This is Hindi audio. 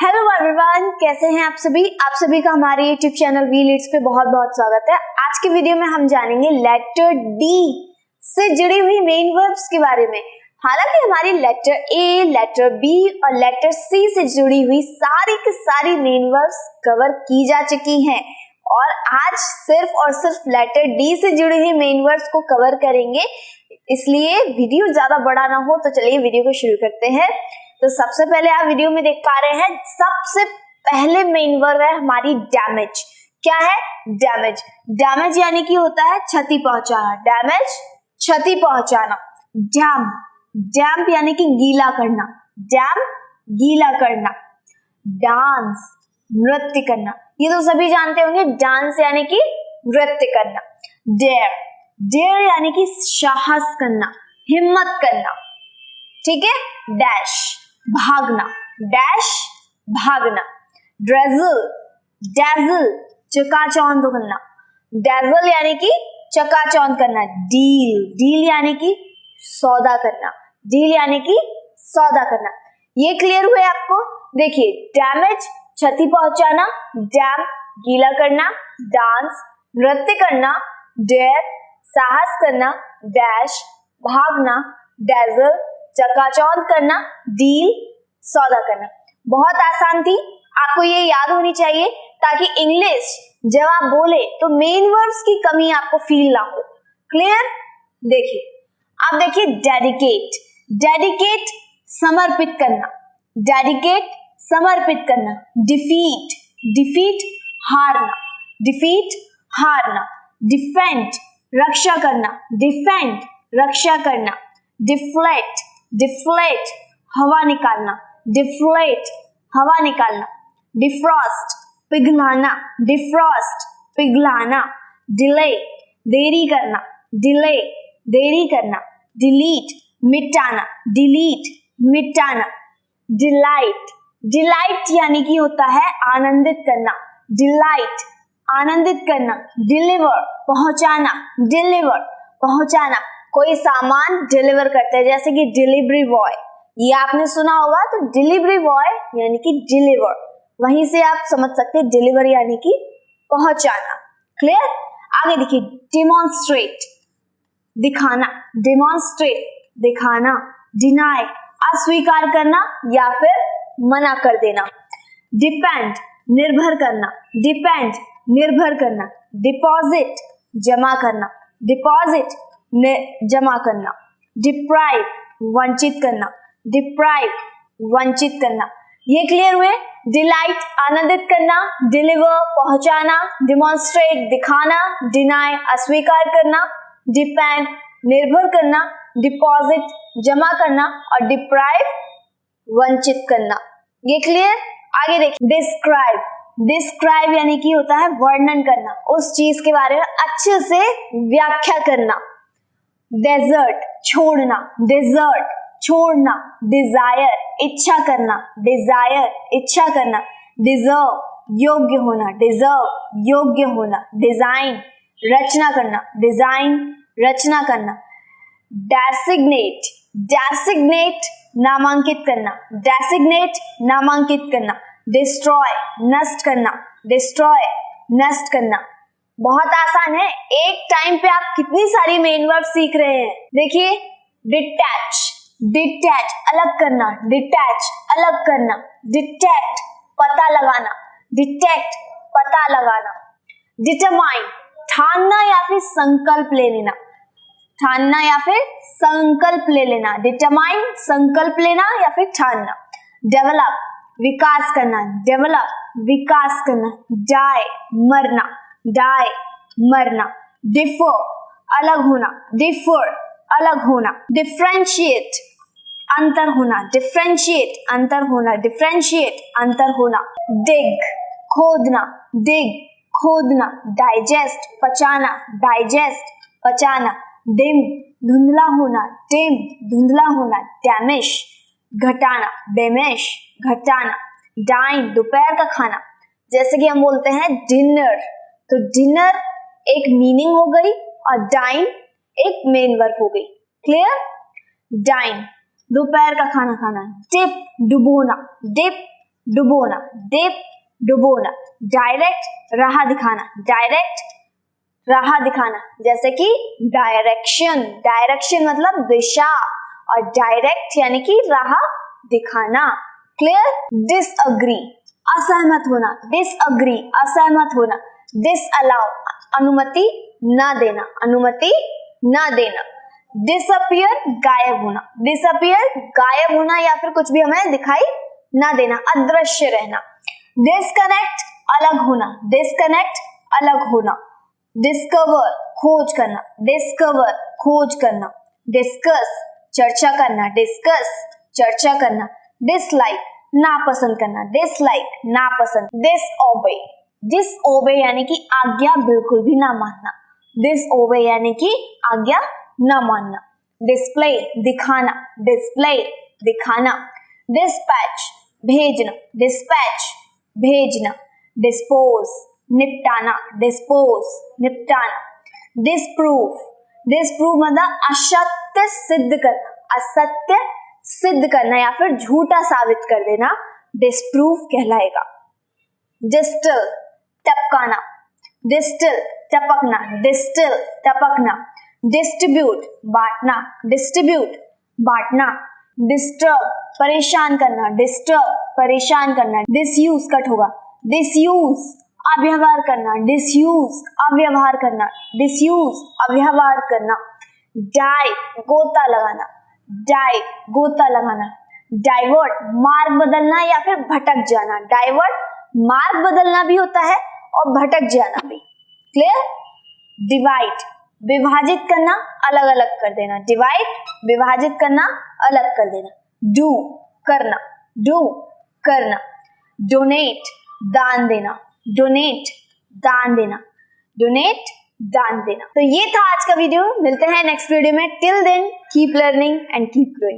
हेलो एवरीवन, कैसे हैं आप सभी का हमारे यूट्यूब चैनल वी लीड्स पे बहुत बहुत स्वागत है। आज के वीडियो में हम जानेंगे लेटर डी से जुड़ी हुई मेन वर्ब्स के बारे में। हालांकि हमारी लेटर ए, लेटर बी और लेटर सी से जुड़ी हुई सारी की सारी मेन वर्ब्स कवर की जा चुकी हैं और आज सिर्फ और सिर्फ लेटर डी से जुड़ी हुई मेन वर्ब्स को कवर करेंगे, इसलिए वीडियो ज्यादा बड़ा ना हो तो चलिए वीडियो को शुरू करते हैं। तो सबसे पहले आप वीडियो में देख पा रहे हैं, सबसे पहले मेन वर्ब है हमारी डैमेज। क्या है? डैमेज। डैमेज यानी कि होता है क्षति पहुंचाना। डैमेज, क्षति पहुंचाना। डैम्प, डैम्प यानी कि गीला करना। डैम्प, गीला करना। डांस, नृत्य करना। ये तो सभी जानते होंगे, डांस यानी कि नृत्य करना। डेयर, डेयर यानी कि साहस करना, हिम्मत करना। ठीक है। डैश, भागना। डैश, भागना। ड्रेजल, डैजल, चकाचौंध करना। डैजल यानी कि चकाचौंध करना। डील, डील यानी कि सौदा करना। डील यानी कि सौदा करना। ये क्लियर हुए आपको? देखिए, डैमेज क्षति पहुंचाना, डैम गीला करना, डांस नृत्य करना, डेयर साहस करना, डैश भागना, डैजल चकाचौंध करना, डील सौदा करना। बहुत आसान थी, आपको ये याद होनी चाहिए ताकि इंग्लिश जब आप बोले तो मेन वर्ब्स की कमी आपको फील ना हो। क्लियर? देखिए, आप देखिए डेडिकेट, डेडिकेट समर्पित करना। डेडिकेट समर्पित करना। डिफीट, डिफीट हारना। डिफीट हारना। डिफेंड रक्षा करना। डिफेंड रक्षा करना। डिफ्लेट, डिफ्लेट हवा निकालना। डिफ्लेट हवा निकालना। डिफ्रॉस्ट पिघलाना। डिफ्रॉस्ट पिघलाना। डिले देरी करना। डिले देरी करना। डिलीट मिटाना। डिलीट मिटाना। डिलाइट, डिलाइट यानी कि होता है आनंदित करना। डिलाइट आनंदित करना। डिलीवर पहुंचाना। डिलीवर पहुंचाना। कोई सामान डिलीवर करते हैं जैसे कि डिलीवरी बॉय, ये आपने सुना होगा। तो डिलीवरी बॉय यानी कि डिलीवर, वहीं से आप समझ सकते हैं डिलीवर यानी कि पहुंचाना। क्लियर? आगे देखिए, डिमॉन्स्ट्रेट दिखाना। डिमॉन्स्ट्रेट दिखाना। डिनाई अस्वीकार करना या फिर मना कर देना। डिपेंड निर्भर करना। डिपेंड निर्भर करना। डिपॉजिट जमा करना। डिपॉजिट जमा करना। डिप्राइव वंचित करना। डिप्राइव वंचित करना। ये क्लियर हुए? डिलाइट आनंदित करना, डिलीवर पहुंचाना, डिमॉन्स्ट्रेट दिखाना, डिनाई अस्वीकार करना, डिपेंड निर्भर करना, डिपॉजिट जमा करना और डिप्राइव वंचित करना। ये क्लियर? आगे देखिए, डिस्क्राइब, डिस्क्राइब यानी कि होता है वर्णन करना, उस चीज के बारे में अच्छे से व्याख्या करना। डेजर्ट छोड़ना। डेजर्ट छोड़ना। डिजायर इच्छा करना। डिजायर इच्छा करना। डिजर्व योग्य होना। डिजर्व योग्य होना। डिजाइन रचना करना। डिजाइन रचना करना। डेसिग्नेट, डेसिग्नेट नामांकित करना। डेसिग्नेट नामांकित करना। डिस्ट्रॉय नष्ट करना। डिस्ट्रॉय नष्ट करना। बहुत आसान है, एक टाइम पे आप कितनी सारी मेन वर्ब सीख रहे हैं। देखिए, डिटैच, डिटैच अलग करना। डिटैच अलग करना। डिटेक्ट पता लगाना। डिटेक्ट पता लगाना। डिटरमाइन ठानना या फिर संकल्प ले लेना। ठानना या फिर संकल्प ले लेना। डिटरमाइन संकल्प लेना या फिर ठानना। डेवलप विकास करना। डेवलप विकास करना। डाई मरना। डाई मरना। डिफर अलग होना। डिफर अलग होना। डिफरेंशिएट अंतर होना। डिफरेंशिएट अंतर होना। डिफरेंशिएट अंतर होना। डिग खोदना। डिग खोदना। डाइजेस्ट पचाना। डाइजेस्ट पचाना। डिम धुंधला होना। डिम धुंधला होना। डैमिश घटाना। डैमिश घटाना। डाइन दोपहर का खाना, जैसे कि हम बोलते हैं डिनर, तो डिनर एक मीनिंग हो गई और डाइन एक मेन वर्ब हो गई। क्लियर? डाइन दोपहर का खाना खाना। डिप डुबोना। डिप डुबोना, डिप, डुबोना। डायरेक्ट, राह दिखाना, डायरेक्ट राह दिखाना, जैसे कि डायरेक्शन, डायरेक्शन मतलब दिशा, और डायरेक्ट यानी कि राह दिखाना। क्लियर? डिसअग्री, असहमत होना, डिसअग्री असहमत होना। डिसअलाउ, अनुमति ना देना, अनुमति ना देना। डिसअपियर, गायब होना, डिसअपियर गायब होना या फिर कुछ भी हमें दिखाई ना देना, अदृश्य रहना। डिस्कनेक्ट, अलग होना, डिस्कनेक्ट अलग होना। डिस्कवर, खोज करना, डिस्कवर खोज करना। डिस्कस, चर्चा करना, डिस्कस चर्चा करना। डिसलाइक, नापसंद करना, डिसलाइक नापसंद। डिसओबे, डिसओबे यानी कि आज्ञा बिल्कुल भी ना मानना, डिसओबे यानी कि आज्ञा ना मानना। डिस्प्ले, दिखाना, डिस्प्ले दिखाना। डिस्पैच, भेजना, डिस्पैच भेजना। डिस्पोज, निपटाना, डिस्पोज निपटाना। डिसप्रूव, डिसप्रूव मतलब असत्य सिद्ध करना, असत्य सिद्ध करना या फिर झूठा साबित कर देना, डिसप्रूव कहलाएगा। डिस्टिल, टपकाना, डिस्टिल टपकना, डिस्टिल टपकना। डिस्ट्रीब्यूट, बांटना, डिस्ट्रीब्यूट बांटना। डिस्टर्ब, परेशान करना, डिस्टर्ब परेशान करना। डिसयूज कट होगा, डिसयूज अव्यवहार करना, डिसयूज अव्यवहार करना, डिसयूज अव्यवहार करना। डाइव, गोता लगाना, डाइव गोता लगाना। डाइवर्ट, मार्ग बदलना या फिर भटक जाना, डाइवर्ट मार्ग बदलना भी होता है और भटक जाना भी। क्लियर? डिवाइड, विभाजित करना, अलग अलग कर देना, डिवाइड विभाजित करना, अलग कर देना। डू, करना, डू करना। डोनेट, दान देना, डोनेट दान देना, डोनेट दान देना। तो ये था आज का वीडियो, मिलते हैं नेक्स्ट वीडियो में। Till then keep learning and keep growing.